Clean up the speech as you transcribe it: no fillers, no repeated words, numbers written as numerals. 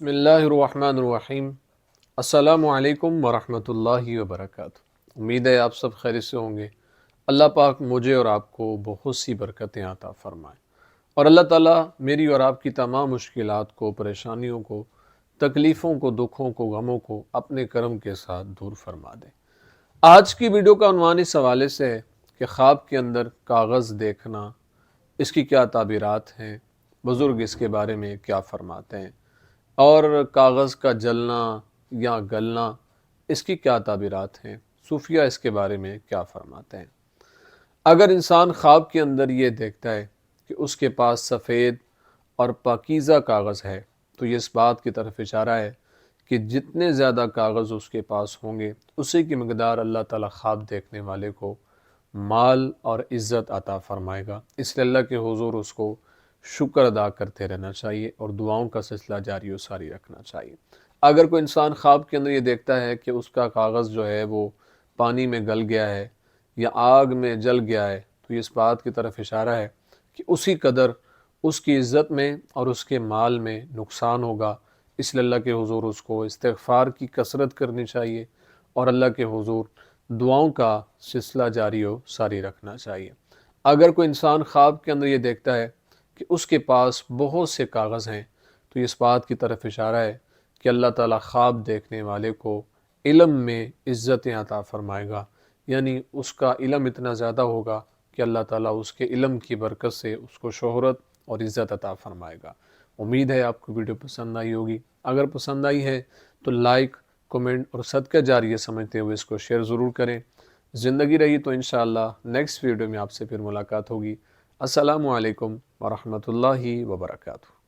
بسم اللہ الرحمن الرحیم۔ السلام علیکم ورحمۃ وبرکاتہ۔ امید ہے آپ سب خیر سے ہوں گے۔ اللہ پاک مجھے اور آپ کو بہت سی برکتیں عطا فرمائے، اور اللہ تعالیٰ میری اور آپ کی تمام مشکلات کو، پریشانیوں کو، تکلیفوں کو، دکھوں کو، غموں کو اپنے کرم کے ساتھ دور فرما دے۔ آج کی ویڈیو کا عنوان اس حوالے سے ہے کہ خواب کے اندر کاغذ دیکھنا، اس کی کیا تعبیرات ہیں، بزرگ اس کے بارے میں کیا فرماتے ہیں، اور کاغذ کا جلنا یا گلنا، اس کی کیا تعبیرات ہیں، صوفیہ اس کے بارے میں کیا فرماتے ہیں۔ اگر انسان خواب کے اندر یہ دیکھتا ہے کہ اس کے پاس سفید اور پاکیزہ کاغذ ہے، تو یہ اس بات کی طرف اشارہ ہے کہ جتنے زیادہ کاغذ اس کے پاس ہوں گے، اسی کی مقدار اللہ تعالیٰ خواب دیکھنے والے کو مال اور عزت عطا فرمائے گا۔ اس لیے اللہ کے حضور اس کو شکر ادا کرتے رہنا چاہیے اور دعاؤں کا سلسلہ جاری و ساری رکھنا چاہیے۔ اگر کوئی انسان خواب کے اندر یہ دیکھتا ہے کہ اس کا کاغذ جو ہے وہ پانی میں گل گیا ہے یا آگ میں جل گیا ہے، تو یہ اس بات کی طرف اشارہ ہے کہ اسی قدر اس کی عزت میں اور اس کے مال میں نقصان ہوگا۔ اس لیے اللہ کے حضور اس کو استغفار کی کثرت کرنی چاہیے اور اللہ کے حضور دعاؤں کا سلسلہ جاری و ساری رکھنا چاہیے۔ اگر کوئی انسان خواب کے اندر یہ دیکھتا ہے کہ اس کے پاس بہت سے کاغذ ہیں، تو یہ اس بات کی طرف اشارہ ہے کہ اللہ تعالیٰ خواب دیکھنے والے کو علم میں عزتیں عطا فرمائے گا، یعنی اس کا علم اتنا زیادہ ہوگا کہ اللہ تعالیٰ اس کے علم کی برکت سے اس کو شہرت اور عزت عطا فرمائے گا۔ امید ہے آپ کو ویڈیو پسند آئی ہوگی۔ اگر پسند آئی ہے تو لائک، کمنٹ اور صدقہ جاریہ سمجھتے ہوئے اس کو شیئر ضرور کریں۔ زندگی رہی تو انشاءاللہ نیکسٹ ویڈیو میں آپ سے پھر ملاقات ہوگی۔ السلام علیکم ورحمۃ اللہ وبرکاتہ۔